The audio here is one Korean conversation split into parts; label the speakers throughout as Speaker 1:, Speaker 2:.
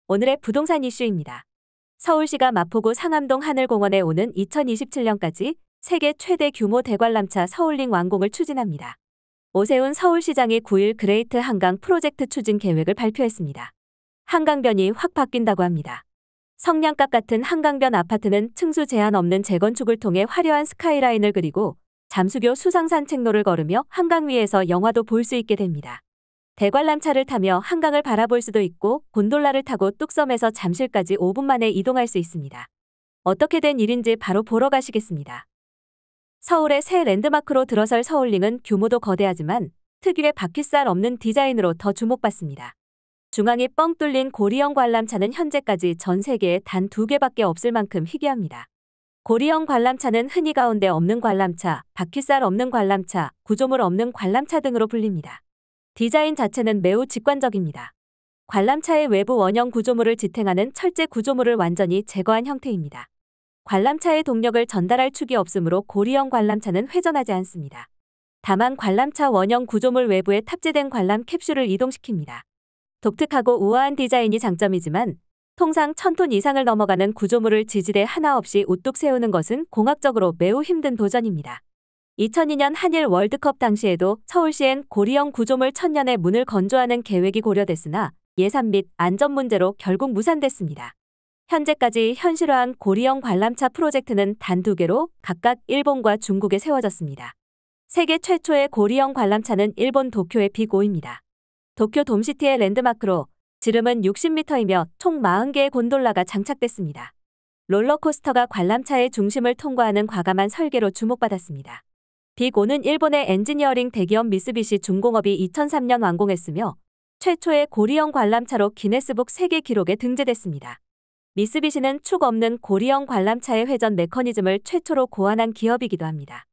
Speaker 1: 오늘의 부동산 이슈입니다. 서울시가 마포구 상암동 하늘공원에 오는 2027년까지 세계 최대 규모 대관람차 서울링 완공을 추진합니다. 오세훈 서울시장이 9일 그레이트 한강 프로젝트 추진 계획을 발표했습니다. 한강변이 확 바뀐다고 합니다. 성냥갑 같은 한강변 아파트는 층수 제한 없는 재건축을 통해 화려한 스카이라인을 그리고 잠수교 수상산책로를 걸으며 한강 위에서 영화도 볼 수 있게 됩니다. 대관람차를 타며 한강을 바라볼 수도 있고 곤돌라를 타고 뚝섬에서 잠실까지 5분 만에 이동할 수 있습니다. 어떻게 된 일인지 바로 보러 가시겠습니다. 서울의 새 랜드마크로 들어설 서울링은 규모도 거대하지만 특유의 바퀴살 없는 디자인으로 더 주목받습니다. 중앙이 뻥 뚫린 고리형 관람차는 현재까지 전 세계에 단 2개밖에 없을 만큼 희귀합니다. 고리형 관람차는 흔히 가운데 없는 관람차, 바퀴살 없는 관람차, 구조물 없는 관람차 등으로 불립니다. 디자인 자체는 매우 직관적입니다. 관람차의 외부 원형 구조물을 지탱하는 철제 구조물을 완전히 제거한 형태입니다. 관람차의 동력을 전달할 축이 없으므로 고리형 관람차는 회전하지 않습니다. 다만 관람차 원형 구조물 외부에 탑재된 관람 캡슐을 이동시킵니다. 독특하고 우아한 디자인이 장점이지만 통상 1000톤 이상을 넘어가는 구조물을 지지대 하나 없이 우뚝 세우는 것은 공학적으로 매우 힘든 도전입니다. 2002년 한일 월드컵 당시에도 서울시엔 고리형 구조물 1000년의 문을 건조하는 계획이 고려됐으나 예산 및 안전 문제로 결국 무산됐습니다. 현재까지 현실화한 고리형 관람차 프로젝트는 단 2개로 각각 일본과 중국에 세워졌습니다. 세계 최초의 고리형 관람차는 일본 도쿄의 빅5입니다. 도쿄 돔시티의 랜드마크로 지름은 60m이며 총 40개의 곤돌라가 장착됐습니다. 롤러코스터가 관람차의 중심을 통과하는 과감한 설계로 주목받았습니다. 빅5는 일본의 엔지니어링 대기업 미쓰비시 중공업이 2003년 완공했으며 최초의 고리형 관람차로 기네스북 세계 기록에 등재됐습니다. 미쓰비시는 축 없는 고리형 관람차의 회전 메커니즘을 최초로 고안한 기업이기도 합니다.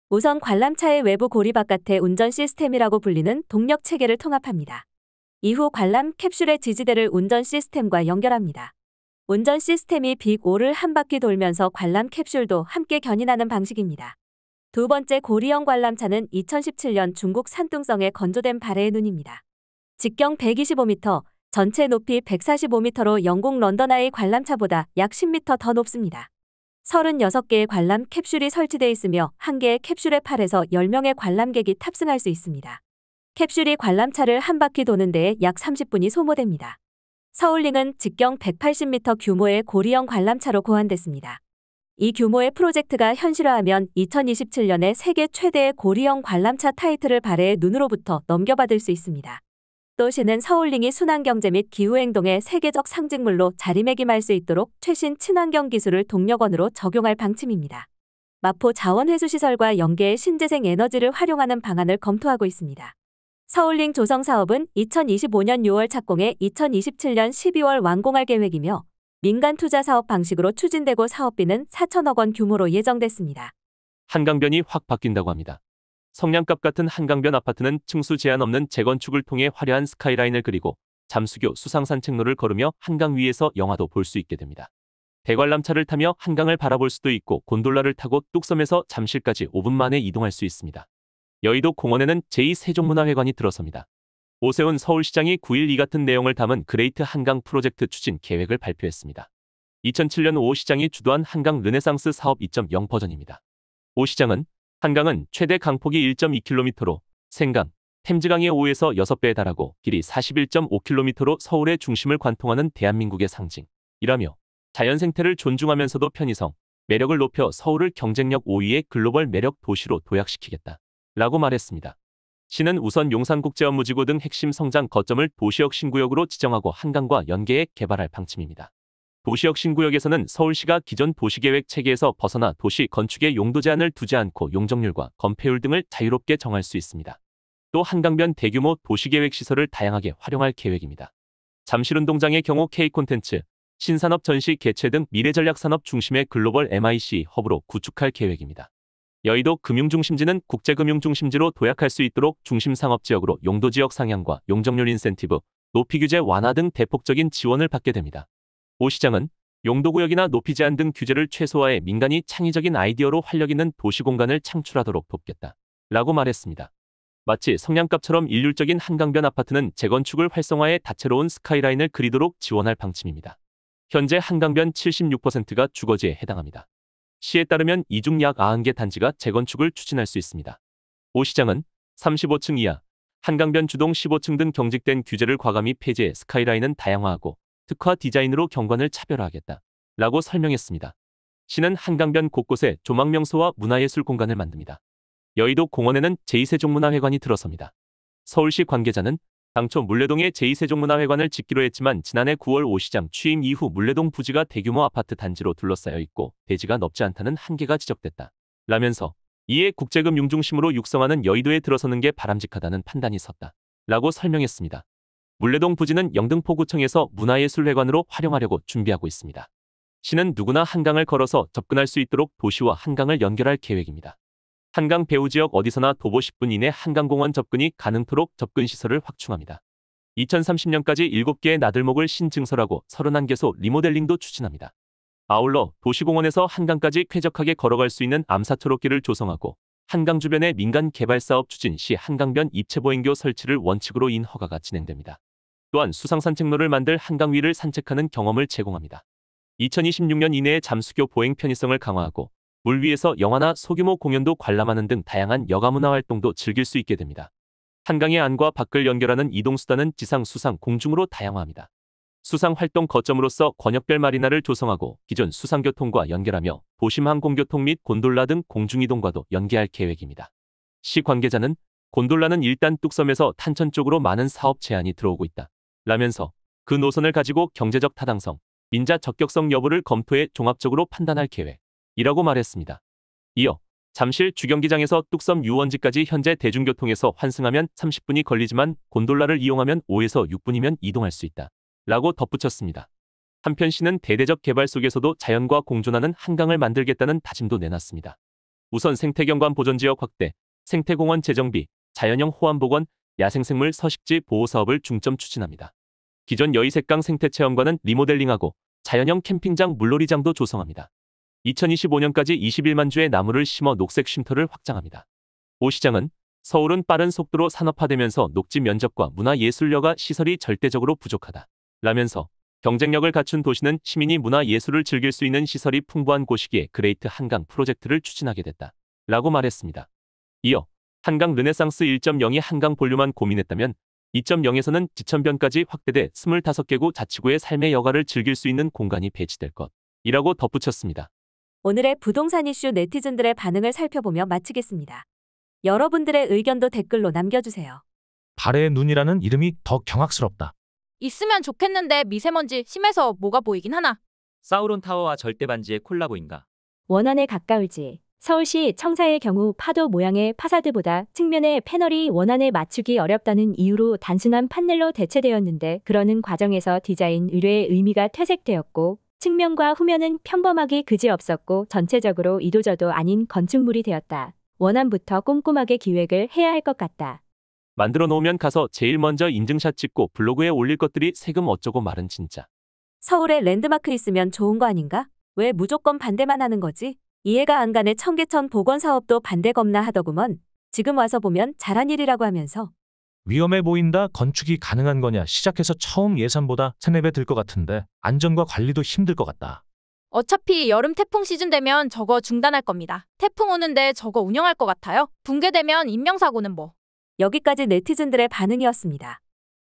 Speaker 1: 우선 관람차의 외부 고리 바깥에 운전 시스템이라고 불리는 동력 체계를 통합합니다. 이후 관람 캡슐의 지지대를 운전 시스템과 연결합니다. 운전 시스템이 빅5를 한 바퀴 돌면서 관람 캡슐도 함께 견인하는 방식입니다. 두 번째 고리형 관람차는 2017년 중국 산둥성에 건조된 발해의 눈입니다. 직경 125m, 전체 높이 145m로 영국 런던아이 관람차보다 약 10m 더 높습니다. 36개의 관람 캡슐이 설치되어 있으며 한 개의 캡슐의 8에서 10명의 관람객이 탑승할 수 있습니다. 캡슐이 관람차를 한 바퀴 도는 데에 약 30분이 소모됩니다. 서울링은 직경 180m 규모의 고리형 관람차로 고안됐습니다. 이 규모의 프로젝트가 현실화하면 2027년에 세계 최대의 고리형 관람차 타이틀을 발해의 눈으로부터 넘겨받을 수 있습니다. 또 시는 서울링이 순환경제 및 기후행동의 세계적 상징물로 자리매김할 수 있도록 최신 친환경 기술을 동력원으로 적용할 방침입니다. 마포 자원회수시설과 연계해 신재생 에너지를 활용하는 방안을 검토하고 있습니다. 서울링 조성 사업은 2025년 6월 착공해 2027년 12월 완공할 계획이며 민간 투자 사업 방식으로 추진되고 사업비는 4천억 원 규모로 예정됐습니다.
Speaker 2: 한강변이 확 바뀐다고 합니다. 성냥갑 같은 한강변 아파트는 층수 제한 없는 재건축을 통해 화려한 스카이라인을 그리고 잠수교 수상산책로를 걸으며 한강 위에서 영화도 볼 수 있게 됩니다. 대관람차를 타며 한강을 바라볼 수도 있고 곤돌라를 타고 뚝섬에서 잠실까지 5분 만에 이동할 수 있습니다. 여의도 공원에는 제2세종문화회관이 들어섭니다. 오세훈 서울시장이 9일 이 같은 내용을 담은 그레이트 한강 프로젝트 추진 계획을 발표했습니다. 2007년 오 시장이 주도한 한강 르네상스 사업 2.0 버전입니다. 오 시장은 한강은 최대 강폭이 1.2km로 생강, 템즈강의 5에서 6배에 달하고 길이 41.5km로 서울의 중심을 관통하는 대한민국의 상징이라며 자연 생태를 존중하면서도 편의성, 매력을 높여 서울을 경쟁력 5위의 글로벌 매력 도시로 도약시키겠다 라고 말했습니다. 시는 우선 용산국제업무지구 등 핵심 성장 거점을 도시역 신구역으로 지정하고 한강과 연계해 개발할 방침입니다. 도시역 신구역에서는 서울시가 기존 도시계획 체계에서 벗어나 도시 건축의 용도 제한을 두지 않고 용적률과 건폐율 등을 자유롭게 정할 수 있습니다. 또 한강변 대규모 도시계획 시설을 다양하게 활용할 계획입니다. 잠실운동장의 경우 K콘텐츠, 신산업 전시 개최 등 미래전략산업 중심의 글로벌 MIC 허브로 구축할 계획입니다. 여의도 금융중심지는 국제금융중심지로 도약할 수 있도록 중심상업지역으로 용도지역 상향과 용적률 인센티브, 높이규제 완화 등 대폭적인 지원을 받게 됩니다. 오 시장은 용도구역이나 높이 제한 등 규제를 최소화해 민간이 창의적인 아이디어로 활력 있는 도시공간을 창출하도록 돕겠다 라고 말했습니다. 마치 성냥갑처럼 일률적인 한강변 아파트는 재건축을 활성화해 다채로운 스카이라인을 그리도록 지원할 방침입니다. 현재 한강변 76%가 주거지에 해당합니다. 시에 따르면 이 중 약 90개 단지가 재건축을 추진할 수 있습니다. 오 시장은 35층 이하, 한강변 주동 15층 등 경직된 규제를 과감히 폐지해 스카이라인은 다양화하고 특화 디자인으로 경관을 차별화하겠다 라고 설명했습니다. 시는 한강변 곳곳에 조망명소와 문화예술 공간을 만듭니다. 여의도 공원에는 제2세종문화회관이 들어섭니다. 서울시 관계자는 당초 물레동에 제2세종문화회관을 짓기로 했지만 지난해 9월 오 시장 취임 이후 물레동 부지가 대규모 아파트 단지로 둘러싸여 있고 대지가 넓지 않다는 한계가 지적됐다 라면서 이에 국제금융 중심으로 육성하는 여의도에 들어서는 게 바람직하다는 판단이 섰다 라고 설명했습니다. 물레동 부지는 영등포구청에서 문화예술회관으로 활용하려고 준비하고 있습니다. 시는 누구나 한강을 걸어서 접근할 수 있도록 도시와 한강을 연결할 계획입니다. 한강 배후 지역 어디서나 도보 10분 이내 한강공원 접근이 가능토록 접근시설을 확충합니다. 2030년까지 7개의 나들목을 신증설하고 31개소 리모델링도 추진합니다. 아울러 도시공원에서 한강까지 쾌적하게 걸어갈 수 있는 암사초록길을 조성하고 한강 주변의 민간 개발 사업 추진 시 한강변 입체보행교 설치를 원칙으로 인 허가가 진행됩니다. 또한 수상산책로를 만들 한강 위를 산책하는 경험을 제공합니다. 2026년 이내에 잠수교 보행 편의성을 강화하고 물 위에서 영화나 소규모 공연도 관람하는 등 다양한 여가문화 활동도 즐길 수 있게 됩니다. 한강의 안과 밖을 연결하는 이동수단은 지상, 수상, 공중으로 다양화합니다. 수상활동 거점으로서 권역별 마리나를 조성하고 기존 수상교통과 연결하며 도심 항공교통 및 곤돌라 등 공중이동과도 연계할 계획입니다. 시 관계자는 곤돌라는 일단 뚝섬에서 탄천 쪽으로 많은 사업 제안이 들어오고 있다 라면서 그 노선을 가지고 경제적 타당성, 민자 적격성 여부를 검토해 종합적으로 판단할 계획이라고 말했습니다. 이어 잠실 주경기장에서 뚝섬 유원지까지 현재 대중교통에서 환승하면 30분이 걸리지만 곤돌라를 이용하면 5에서 6분이면 이동할 수 있다 라고 덧붙였습니다. 한편 시는 대대적 개발 속에서도 자연과 공존하는 한강을 만들겠다는 다짐도 내놨습니다. 우선 생태경관 보존지역 확대, 생태공원 재정비, 자연형 호암복원, 야생생물 서식지 보호 사업을 중점 추진합니다. 기존 여의색강 생태체험관은 리모델링하고 자연형 캠핑장 물놀이장도 조성합니다. 2025년까지 21만 주의 나무를 심어 녹색 쉼터를 확장합니다. 오 시장은 서울은 빠른 속도로 산업화되면서 녹지 면적과 문화예술여가 시설이 절대적으로 부족하다 라면서 경쟁력을 갖춘 도시는 시민이 문화예술을 즐길 수 있는 시설이 풍부한 곳이기에 그레이트 한강 프로젝트를 추진하게 됐다 라고 말했습니다. 이어 한강 르네상스 1.0이 한강 본류만 고민했다면 2.0에서는 지천변까지 확대돼 25개구 자치구의 삶의 여가를 즐길 수 있는 공간이 배치될 것이라고 덧붙였습니다.
Speaker 1: 오늘의 부동산 이슈 네티즌들의 반응을 살펴보며 마치겠습니다. 여러분들의 의견도 댓글로 남겨주세요.
Speaker 3: 발의 눈이라는 이름이 더 경악스럽다.
Speaker 4: 있으면 좋겠는데 미세먼지 심해서 뭐가 보이긴 하나.
Speaker 5: 사우론 타워와 절대반지의 콜라보인가?
Speaker 6: 원안에 가까울지. 서울시 청사의 경우 파도 모양의 파사드보다 측면의 패널이 원안에 맞추기 어렵다는 이유로 단순한 판넬로 대체되었는데 그러는 과정에서 디자인 의뢰의 의미가 퇴색되었고 측면과 후면은 평범하기 그지없었고 전체적으로 이도저도 아닌 건축물이 되었다. 원안부터 꼼꼼하게 기획을 해야 할 것 같다.
Speaker 2: 만들어 놓으면 가서 제일 먼저 인증샷 찍고 블로그에 올릴 것들이 세금 어쩌고 말은 진짜.
Speaker 1: 서울에 랜드마크 있으면 좋은 거 아닌가? 왜 무조건 반대만 하는 거지? 이해가 안 가네. 청계천 복원사업도 반대 겁나 하더구먼. 지금 와서 보면 잘한 일이라고 하면서.
Speaker 3: 위험해 보인다. 건축이 가능한 거냐. 시작해서 처음 예산보다 3-4배 들 것 같은데 안전과 관리도 힘들 것 같다.
Speaker 4: 어차피 여름 태풍 시즌 되면 저거 중단할 겁니다. 태풍 오는데 저거 운영할 것 같아요. 붕괴되면 인명사고는 뭐.
Speaker 1: 여기까지 네티즌들의 반응이었습니다.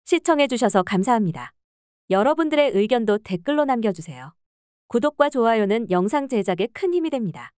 Speaker 1: 시청해주셔서 감사합니다. 여러분들의 의견도 댓글로 남겨주세요. 구독과 좋아요는 영상 제작에 큰 힘이 됩니다.